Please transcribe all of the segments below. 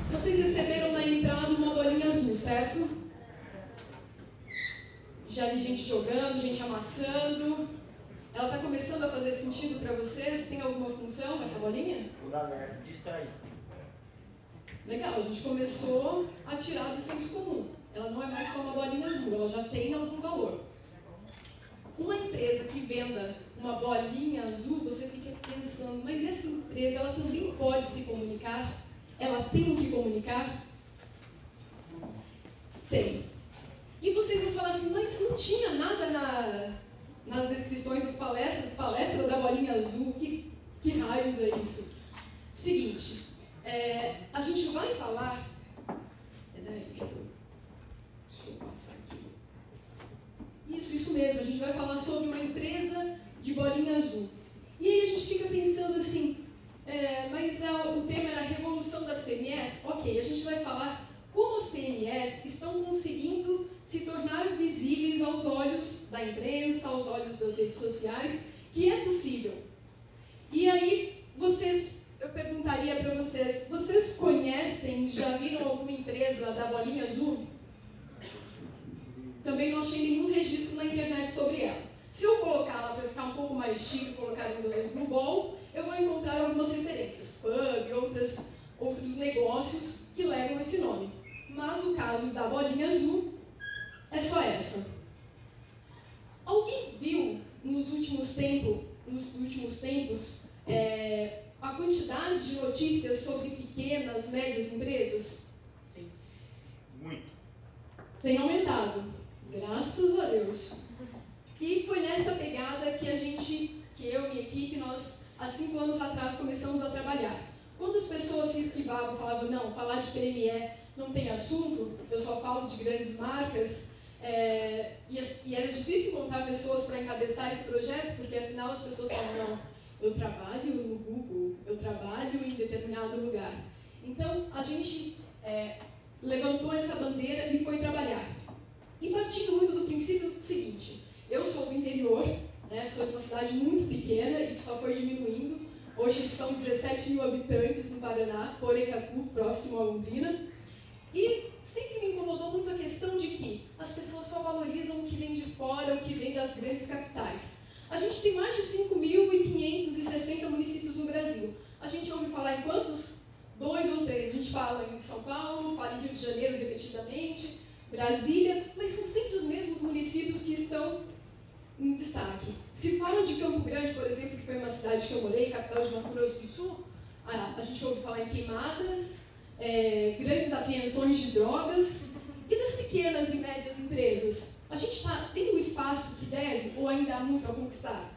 Vocês receberam na entrada uma bolinha azul, certo? Já vi gente jogando, gente amassando. Ela está começando a fazer sentido para vocês? Tem alguma função essa bolinha? O alerta, distrair. Legal, a gente começou a tirar do senso comum. Ela não é mais só uma bolinha azul, ela já tem algum valor. Uma empresa que venda uma bolinha azul, você fica pensando, mas essa empresa ela também pode se comunicar? Ela tem que comunicar? Tem. E vocês vão falar assim, mas não tinha nada nas descrições das palestras da bolinha azul, que raios é isso? Seguinte, a gente vai falar... Deixa eu passar aqui. Isso mesmo, a gente vai falar sobre uma empresa de bolinha azul. E aí a gente fica pensando assim, mas o tema era a revolução das PMEs? Ok, a gente vai falar como as PMEs estão conseguindo se tornar visíveis aos olhos da imprensa, aos olhos das redes sociais, que é possível. E aí, eu perguntaria para vocês, vocês conhecem, já viram alguma empresa da bolinha azul? Também não achei nenhum registro na internet sobre ela. Se eu colocar ela para ficar um pouco mais chique, colocar em inglês no Ball, eu vou encontrar algumas referências, pub, outros negócios que levam esse nome. Mas o caso da bolinha azul é só essa. Alguém viu nos últimos tempos a quantidade de notícias sobre pequenas, médias empresas? Sim. Muito. Tem aumentado, graças a Deus. E foi nessa pegada que eu e minha equipe, nós, há 5 anos atrás, começamos a trabalhar. Quando as pessoas se esquivavam, falavam, não, falar de PME não tem assunto, eu só falo de grandes marcas, e era difícil encontrar pessoas para encabeçar esse projeto, porque afinal as pessoas falam, não, eu trabalho no Google, eu trabalho em determinado lugar. Então, a gente levantou essa bandeira e foi trabalhar. E partindo muito do princípio seguinte, eu sou do interior, sou de uma cidade muito pequena e que só foi diminuindo. Hoje são 17 mil habitantes no Paraná, Porecatu, próximo a Londrina. E sempre me incomodou muito a questão de que as pessoas só valorizam o que vem de fora, o que vem das grandes capitais. A gente tem mais de 5.560 municípios no Brasil. A gente ouve falar em quantos? 2 ou 3. A gente fala em São Paulo, fala em Rio de Janeiro repetidamente, Brasília, mas são sempre os mesmos municípios que estão em destaque. Se fala de Campo Grande, por exemplo, que foi uma cidade que eu morei, capital de Mato Grosso do Sul, a gente ouve falar em queimadas, grandes apreensões de drogas, e das pequenas e médias empresas. A gente tem o espaço que deve ou ainda há muito a conquistar?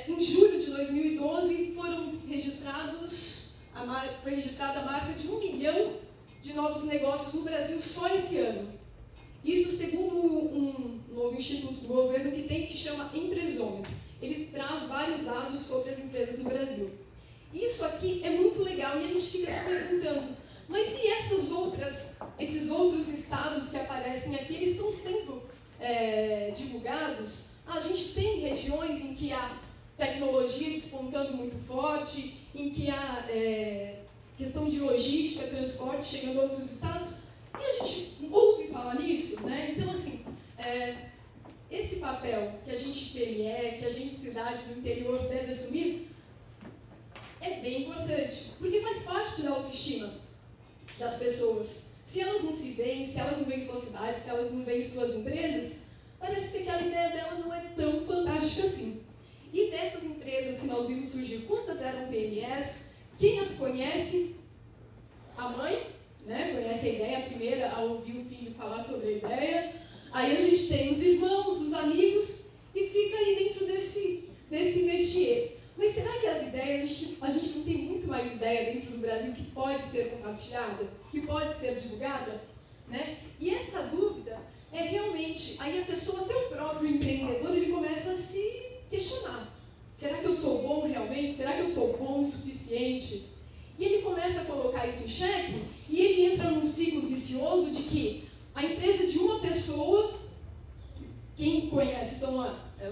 Em julho de 2012 foi registrada a marca de 1 milhão de novos negócios no Brasil só esse ano. Isso segundo um novo instituto do governo que chama Empresômetro. Ele traz vários dados sobre as empresas no Brasil. Isso aqui é muito legal e a gente fica se perguntando, mas e esses outros estados que aparecem aqui, eles estão sendo divulgados? A gente tem regiões em que há tecnologia despontando muito forte, em que há questão de logística, transporte chegando a outros estados, e a gente ouve falar nisso, né? Então, assim, esse papel que a gente PME, que a gente cidade do interior deve assumir, é bem importante, porque faz parte da autoestima das pessoas. Se elas não se veem, se elas não veem suas cidades, se elas não veem suas empresas, parece que aquela ideia dela não é tão fantástica assim. E dessas empresas que nós vimos surgir, quantas eram PMEs? Quem as conhece? A mãe, né? Conhece a ideia, a primeira a ouvir o filho falar sobre a ideia. Aí a gente tem os irmãos, os amigos, e fica aí dentro desse métier. Mas será que as ideias, a gente não tem muito mais ideia dentro do Brasil que pode ser compartilhada, que pode ser divulgada? Né? E essa dúvida é realmente, aí a pessoa, até o próprio empreendedor, ele começa a se questionar. Será que eu sou bom realmente? Será que eu sou bom o suficiente? E ele começa a colocar isso em xeque e ele entra num ciclo vicioso de que a empresa de uma pessoa, quem conhece, são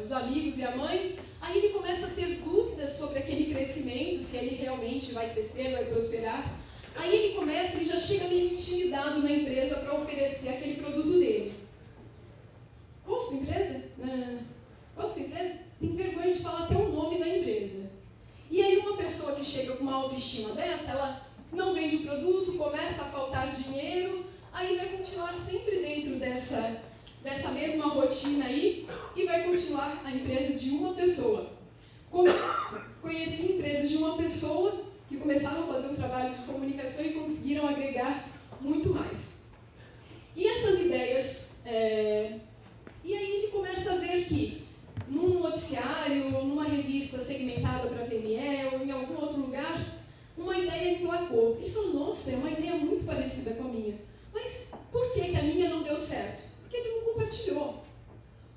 os amigos e a mãe. Aí ele começa a ter dúvidas sobre aquele crescimento, se ele realmente vai crescer, vai prosperar. Aí ele já chega meio intimidado na empresa para oferecer aquele produto dele. Qual a sua empresa? Qual a sua empresa? Tem vergonha de falar até o nome da empresa. E aí uma pessoa que chega com uma autoestima dessa, ela não vende o produto, começa a faltar dinheiro, aí vai continuar sempre dentro dessa mesma rotina aí e vai continuar a empresa de uma pessoa. Conheci empresas de uma pessoa que começaram a fazer um trabalho de comunicação e conseguiram agregar muito mais. E essas ideias... E aí ele começa a ver que num noticiário, numa revista segmentada para a PME ou em algum outro lugar, uma ideia emplacou. Ele falou, nossa, é uma ideia muito parecida com a minha. Mas por que a minha não deu certo? Porque ele não compartilhou.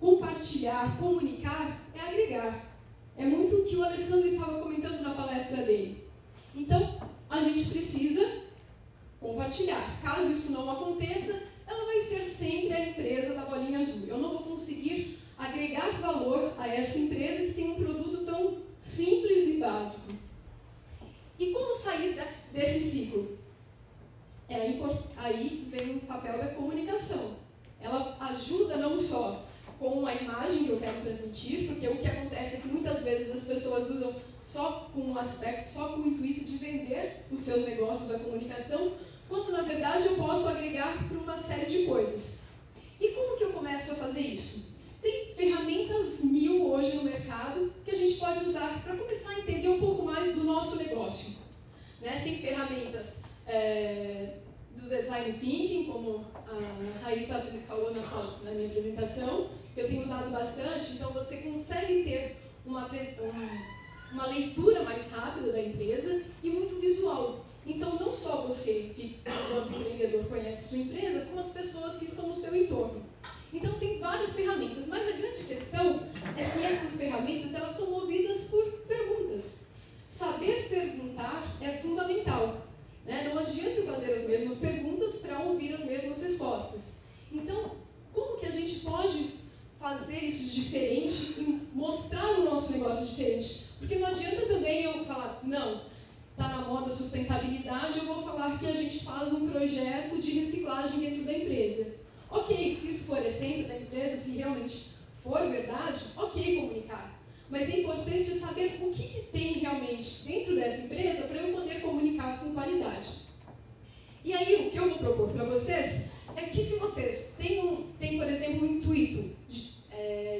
Compartilhar, comunicar, é agregar. É muito o que o Alessandro estava comentando na palestra dele. Então, a gente precisa compartilhar. Caso isso não aconteça, ela vai ser sempre a empresa da bolinha azul. Eu não vou conseguir agregar valor a essa empresa que tem um produto tão simples e básico. E como sair desse ciclo? Aí vem o papel da comunicação. Ela ajuda não só com a imagem que eu quero transmitir, porque o que acontece é que muitas vezes as pessoas usam só com um aspecto, só com o intuito de vender os seus negócios, a comunicação, quando na verdade eu posso agregar para uma série de coisas. E como que eu começo a fazer isso? Tem ferramentas 1000 hoje no mercado que a gente pode usar para começar a entender um pouco mais do nosso negócio. Tem ferramentas do Design Thinking, como a Raíssa falou na minha apresentação, que eu tenho usado bastante. Então você consegue ter uma leitura mais rápida da empresa e muito visual. Então não só você, enquanto empreendedor, conhece a sua empresa, como as pessoas que estão no seu entorno. Então tem várias ferramentas, mas a grande questão é que essas ferramentas elas são movidas por perguntas. Saber perguntar é fundamental. Não adianta eu fazer as mesmas perguntas para ouvir as mesmas respostas. Então, como que a gente pode fazer isso diferente e mostrar o nosso negócio diferente? Porque não adianta também eu falar, não, está na moda sustentabilidade, eu vou falar que a gente faz um projeto de reciclagem dentro da empresa. Ok, se isso for a essência da empresa, se realmente for verdade, ok comunicar. Mas é importante saber o que tem realmente dentro dessa empresa para eu poder comunicar com qualidade. E aí, o que eu vou propor para vocês é que se vocês têm por exemplo, um intuito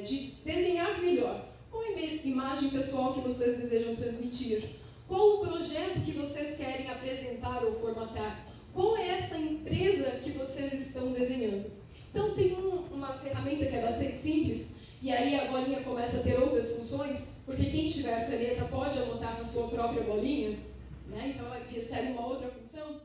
de desenhar melhor, qual é a imagem pessoal que vocês desejam transmitir? Qual o projeto que vocês querem apresentar ou formatar? Qual é essa empresa que vocês estão desenhando? Então, tem uma ferramenta que é bastante simples, e aí a bolinha começa a ter outras funções, porque quem tiver caneta pode anotar na sua própria bolinha, então ela recebe uma outra função.